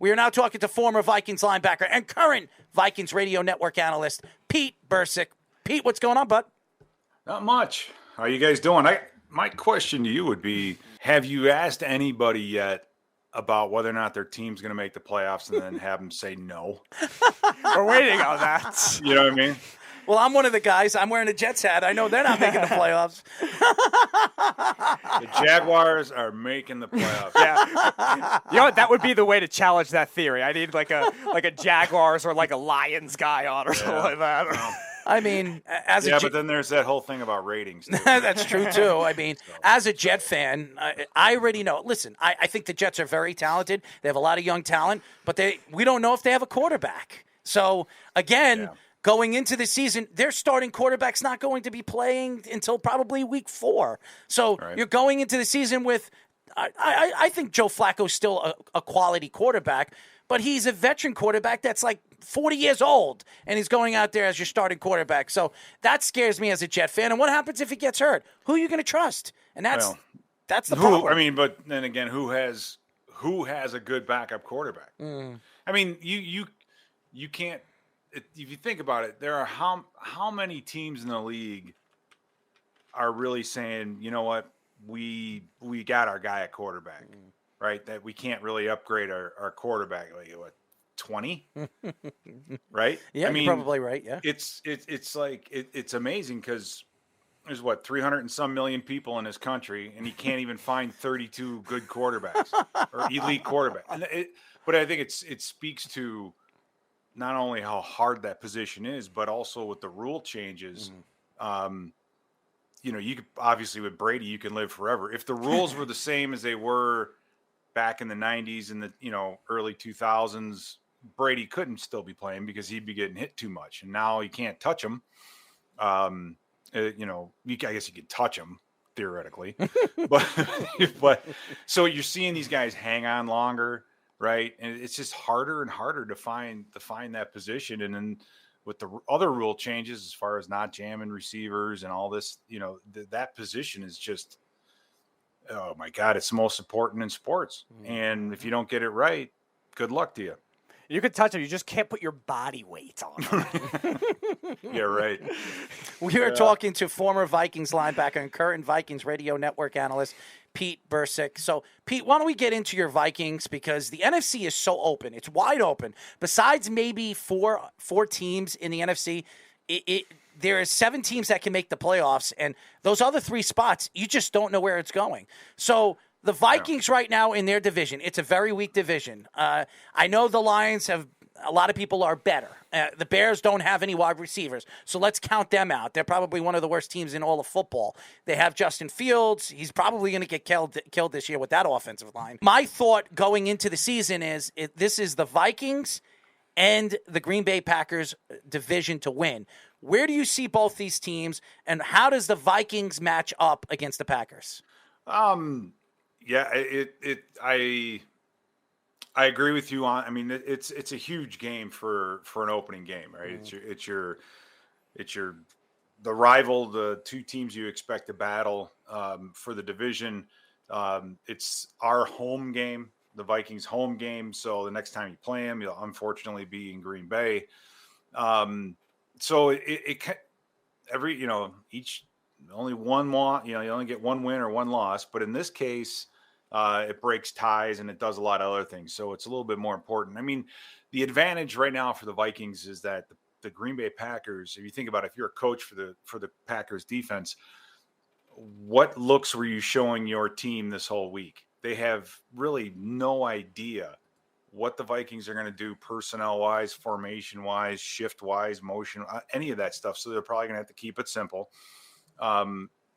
We are now talking to former Vikings linebacker and current Vikings radio network analyst, Pete Bersick. Pete, what's going on, bud? Not much. How are you guys doing? My question to you would be, have you asked anybody yet about whether or not their team's going to make the playoffs and then have them say no? We're waiting on that. You know what I mean? Well, I'm one of the guys. I'm wearing a Jets hat. I know they're not making the playoffs. The Jaguars are making the playoffs. Yeah. You know what? That would be the way to challenge that theory. I need like a Jaguars or like a Lions guy on or something like that. I mean, but then there's that whole thing about ratings, too. That's true, too. I mean, as a Jet fan, I already know. Listen, I think the Jets are very talented. They have a lot of young talent, but we don't know if they have a quarterback. So, again, going into the season, their starting quarterback's not going to be playing until probably week 4. So you're going into the season with I think Joe Flacco's still a quality quarterback, but he's a veteran quarterback that's like 40 years old, and he's going out there as your starting quarterback. So that scares me as a Jet fan. And what happens if he gets hurt? Who are you going to trust? And that's the problem. I mean, but then again, who has a good backup quarterback? I mean, you can't. If you think about it, there are how many teams in the league are really saying, you know what, we got our guy at quarterback, right? That we can't really upgrade our quarterback. Like what, 20? Right? Yeah, I mean, you're probably right. Yeah, it's like it's amazing because there's 300 and some million people in this country, and he can't even find 32 good quarterbacks or elite quarterbacks. But I think it speaks to not only how hard that position is, but also with the rule changes. You could obviously with Brady, you can live forever. If the rules were the same as they were back in the 90s and the early 2000s, Brady couldn't still be playing because he'd be getting hit too much, and now you can't touch him. I guess you could touch him theoretically, but so you're seeing these guys hang on longer. Right. And it's just harder and harder to find that position. And then with the other rule changes, as far as not jamming receivers and all this, that position is just, oh my God, it's the most important in sports. And if you don't get it right, good luck to you. You can touch them. You just can't put your body weight on them. Yeah, right. We are talking to former Vikings linebacker and current Vikings radio network analyst, Pete Bersick. So, Pete, why don't we get into your Vikings, because the NFC is so open. It's wide open. Besides maybe four teams in the NFC, there are 7 teams that can make the playoffs, and those other 3 spots, you just don't know where it's going. So the Vikings right now in their division, it's a very weak division. I know the Lions have a lot of people are better. The Bears don't have any wide receivers, so let's count them out. They're probably one of the worst teams in all of football. They have Justin Fields. He's probably going to get killed this year with that offensive line. My thought going into the season is this is the Vikings and the Green Bay Packers division to win. Where do you see both these teams, and how does the Vikings match up against the Packers? I agree with you on. I mean, it's a huge game for an opening game, right? It's your the rival, the 2 teams you expect to battle for the division. It's our home game, the Vikings' home game. So the next time you play them, you'll unfortunately be in Green Bay. So each only one you only get one win or one loss, but in this case. It breaks ties and it does a lot of other things. So it's a little bit more important. I mean, the advantage right now for the Vikings is that the Green Bay Packers, if you think about it, if you're a coach for the Packers defense, what looks were you showing your team this whole week? They have really no idea what the Vikings are going to do personnel wise, formation wise, shift wise, motion, any of that stuff. So they're probably going to have to keep it simple.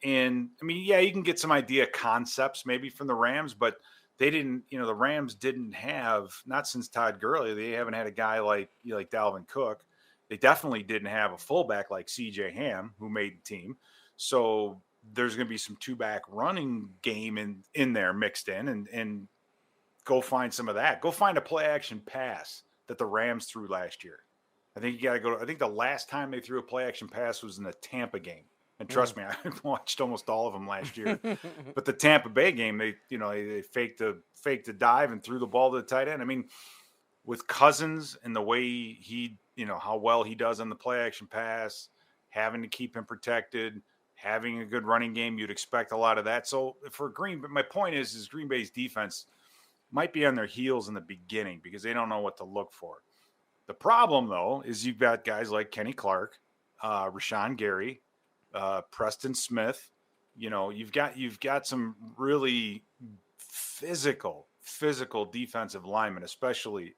And I mean, you can get some idea concepts maybe from the Rams, but they didn't, the Rams didn't have, not since Todd Gurley, they haven't had a guy like Dalvin Cook. They definitely didn't have a fullback like CJ Ham, who made the team. So there's going to be some 2-back running game in there mixed in, and go find some of that. Go find a play action pass that the Rams threw last year. I think you got to go. I think the last time they threw a play action pass was in the Tampa game. And trust me, I watched almost all of them last year. But the Tampa Bay game, they faked a dive and threw the ball to the tight end. I mean, with Cousins and the way he, how well he does on the play action pass, having to keep him protected, having a good running game, you'd expect a lot of that. So for my point is Green Bay's defense might be on their heels in the beginning because they don't know what to look for. The problem, though, is you've got guys like Kenny Clark, Rashawn Gary, Preston Smith. You've got some really physical defensive linemen, especially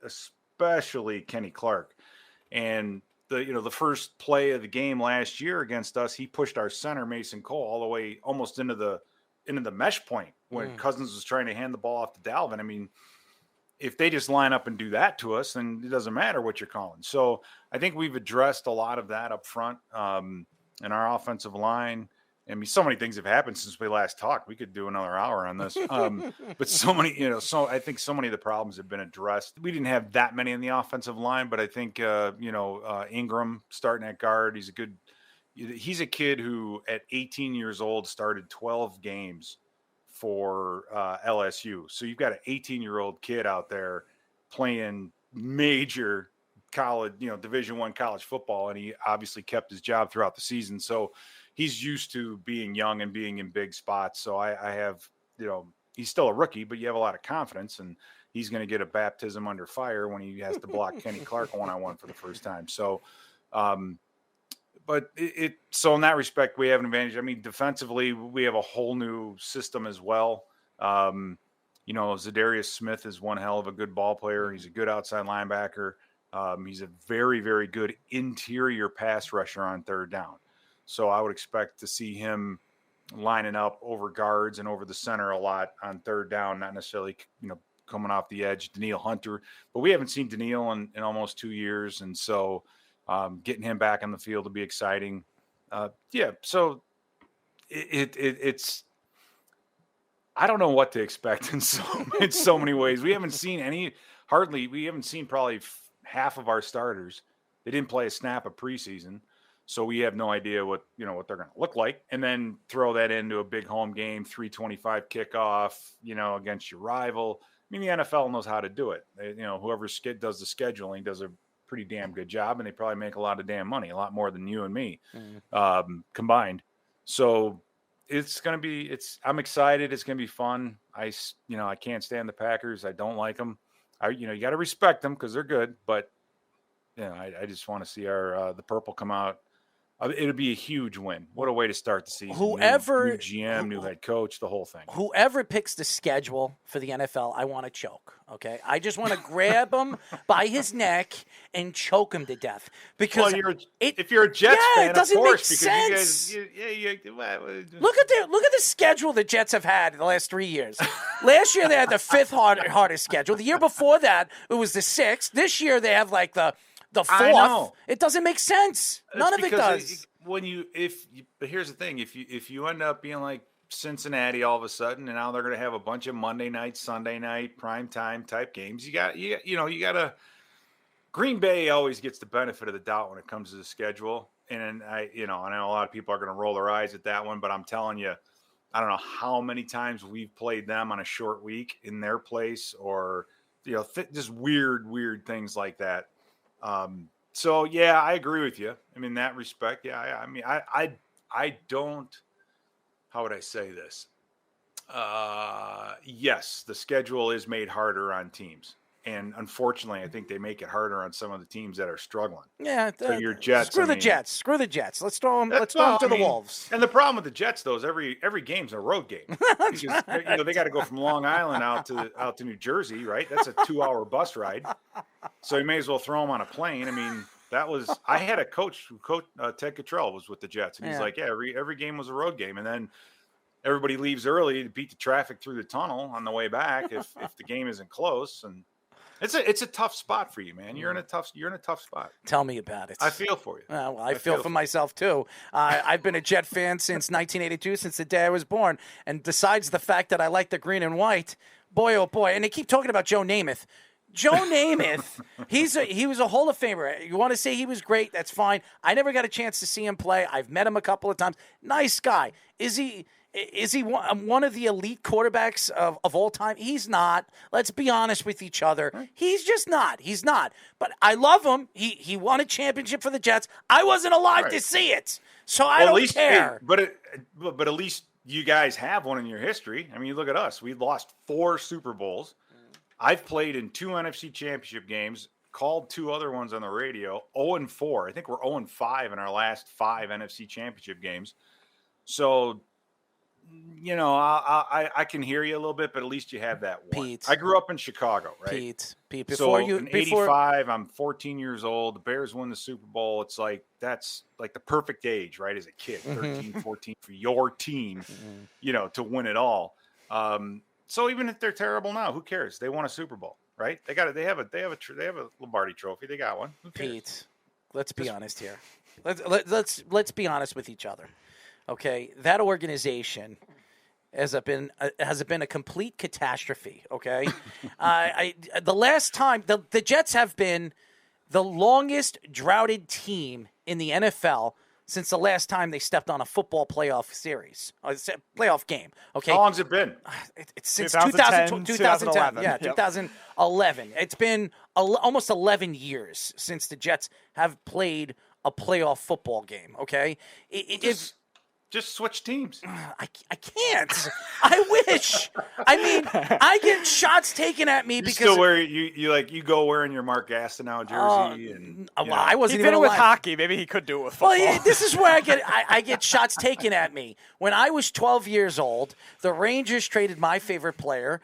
Kenny Clark. And the first play of the game last year against us, he pushed our center Mason Cole all the way almost into the mesh point when Cousins was trying to hand the ball off to Dalvin. I mean, if they just line up and do that to us, then it doesn't matter what you're calling. So I think we've addressed a lot of that up front in our offensive line. I mean, so many things have happened since we last talked. We could do another hour on this. But so many, so I think so many of the problems have been addressed. We didn't have that many in the offensive line, but I think, Ingram starting at guard, he's a kid who at 18 years old started 12 games for LSU. So you've got an 18-year-old kid out there playing major college, Division I college football, and he obviously kept his job throughout the season. So he's used to being young and being in big spots. So I have, he's still a rookie, but you have a lot of confidence, and he's going to get a baptism under fire when he has to block Kenny Clark one-on-one for the first time. So, but so in that respect, we have an advantage. I mean, defensively, we have a whole new system as well. Zadarius Smith is one hell of a good ball player. He's a good outside linebacker. He's a very, very good interior pass rusher on third down. So I would expect to see him lining up over guards and over the center a lot on third down, not necessarily, coming off the edge. Danielle Hunter, but we haven't seen Danielle in almost 2 years. And so getting him back on the field will be exciting. So it's I don't know what to expect in so many ways. We haven't seen probably half of our starters. They didn't play a snap of preseason. So we have no idea what they're going to look like. And then throw that into a big home game, 3:25 kickoff, against your rival. I mean, the NFL knows how to do it. Whoever does the scheduling does a pretty damn good job, and they probably make a lot of damn money, a lot more than you and me combined. So I'm excited. It's going to be fun. I can't stand the Packers. I don't like them. You got to respect them because they're good, but I just want to see the purple come out. It'll be a huge win. What a way to start the season. New GM, new head coach, the whole thing. Whoever picks the schedule for the NFL, I want to choke, okay? I just want to grab him by his neck and choke him to death. Because if you're a Jets fan, it doesn't of course, make sense. Look at the schedule the Jets have had in the last 3 years. Last year, they had the fifth hardest schedule. The year before that, it was the sixth. This year, they have like the fourth. It doesn't make sense. None of it does. But here's the thing: if you end up being like Cincinnati all of a sudden, and now they're going to have a bunch of Monday night, Sunday night, prime time type games, you got to. Green Bay always gets the benefit of the doubt when it comes to the schedule, and I know a lot of people are going to roll their eyes at that one, but I'm telling you, I don't know how many times we've played them on a short week in their place, or just weird things like that. So yeah, I agree with you. I mean, in that respect, yeah. I mean, I don't. How would I say this? Yes, the schedule is made harder on teams, and unfortunately, I think they make it harder on some of the teams that are struggling. Yeah, so your Jets. Screw the Jets. Let's throw them. Let's throw them to the Wolves. And the problem with the Jets, though, is every game's a road game. Because, they got to go from Long Island out to New Jersey, right? That's a 2-hour bus ride. So you may as well throw them on a plane. I mean, I had a coach who Ted Cottrell was with the Jets, and he's like, yeah, every game was a road game, and then everybody leaves early to beat the traffic through the tunnel on the way back if the game isn't close. And it's a tough spot for you, man. You're in a tough spot. Tell me about it. I feel for you. Well, I feel for myself too. I've been a Jet fan since 1982, since the day I was born. And besides the fact that I like the green and white, boy, oh boy, and they keep talking about Joe Namath. Joe Namath, he was a Hall of Famer. You want to say he was great? That's fine. I never got a chance to see him play. I've met him a couple of times. Nice guy. Is he one of the elite quarterbacks of all time? He's not. Let's be honest with each other. He's just not. He's not. But I love him. He won a championship for the Jets. I wasn't alive to see it, so I don't care. Hey, but at least you guys have one in your history. I mean, you look at us. We lost 4 Super Bowls. I've played in 2 NFC championship games, called 2 other ones on the radio, 0-4. I think we're 0-5 in our last 5 NFC championship games. So, you know, I can hear you a little bit, but at least you have that one. Pete, I grew up in Chicago, right? Pete, in 85, I'm 14 years old. The Bears win the Super Bowl. It's like, that's like the perfect age, right? As a kid, 13, 14 for your team, you know, to win it all. So even if they're terrible now, who cares? They won a Super Bowl, right? They have a Lombardi trophy. They got one. Who cares? Pete, let's be honest here. Let's be honest with each other. Okay, that organization has been a complete catastrophe. Okay, the last time the Jets have been the longest droughted team in the NFL since the last time they stepped on a football playoff game. Okay, how long's it been? It's since 2010. 2010. Yeah, Yep. 2011. It's been almost 11 years since the Jets have played a playoff football game. Okay, Just switch teams. I can't. I wish. I mean, I get shots taken at me because still wear you go wearing your Mark Gastineau jersey and I wasn't He even did it with alive. hockey. Maybe he could do it with football. Well, yeah, this is where I get shots taken at me. When I was 12 years old, the Rangers traded my favorite player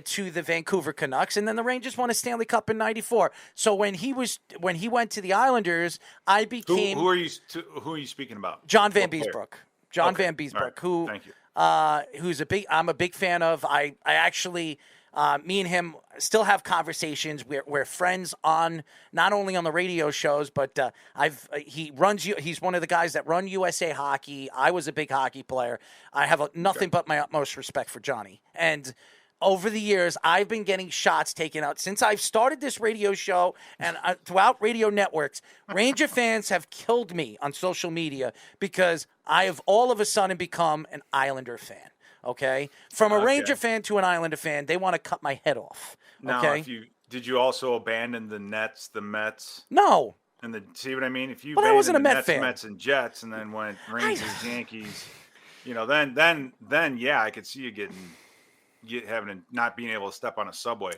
to the Vancouver Canucks, and then the Rangers won a Stanley Cup in '94. So when he went to the Islanders, I became who are you speaking about? John Van What player? Beesbrook. John Okay. Van Beesbrook, Right. who Thank you. I'm a big fan of. I actually, me and him still have conversations. We're friends on not only on the radio shows, but he's one of the guys that run USA Hockey. I was a big hockey player. I have nothing but my utmost respect for Johnny. And over the years, I've been getting shots taken out since I've started this radio show and throughout radio networks. Ranger fans have killed me on social media because I have all of a sudden become an Islander fan. Okay, from a Ranger fan to an Islander fan, they want to cut my head off. Okay, Now, did you also abandon the Nets, the Mets? No. And see what I mean? If you But I wasn't a abandoned the Met Nets, fan. Mets, and Jets, and then went Rangers, Yankees, then yeah, I could see you not being able to step on a subway.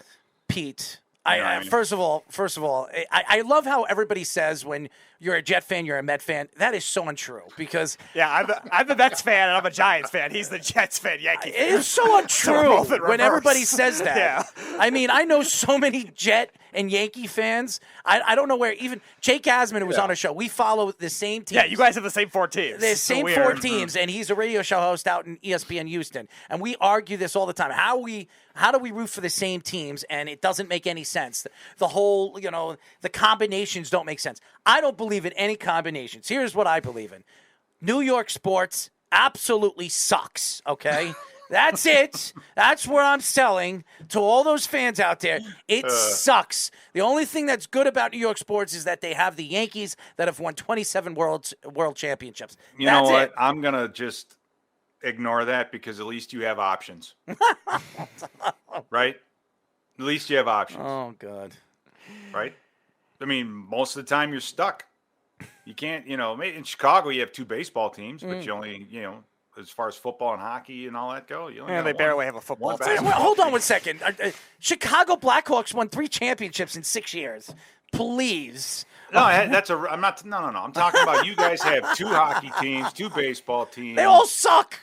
Pete, You know what I mean? first of all, I love how everybody says when you're a Jet fan, you're a Met fan. That is so untrue because Yeah, I'm the Mets fan and I'm a Giants fan. He's the Jets fan, Yankee it fan. is so untrue both in when reverse. everybody says that. Yeah. I mean, I know so many Jet and Yankee fans. I don't know where even Jake Asman, who was on our show, we follow the same team. Yeah, you guys have the same 4 teams. The It's so same weird. 4 teams, and he's a radio show host out in ESPN Houston. And we argue this all the time. How do we root for the same teams? And it doesn't make any sense. The whole, the combinations don't make sense. I don't believe in any combinations. Here's what I believe in. New York sports absolutely sucks, okay? That's it. That's where I'm selling to all those fans out there. It sucks. The only thing that's good about New York sports is that they have the Yankees that have won 27 world championships. You know That's what? it. I'm gonna just ignore that because at least you have options, right? At least you have options, Oh, God. right? I mean, most of the time you're stuck. You can't, in Chicago you have 2 baseball teams, but you only, as far as football and hockey and all that go, you only Yeah, got they one. barely have a football one team. basketball Well, hold on team. 1 second. Chicago Blackhawks won 3 championships in 6 years. Please. No, I'm not. No. I'm talking about you guys have 2 hockey teams, 2 baseball teams. They all suck.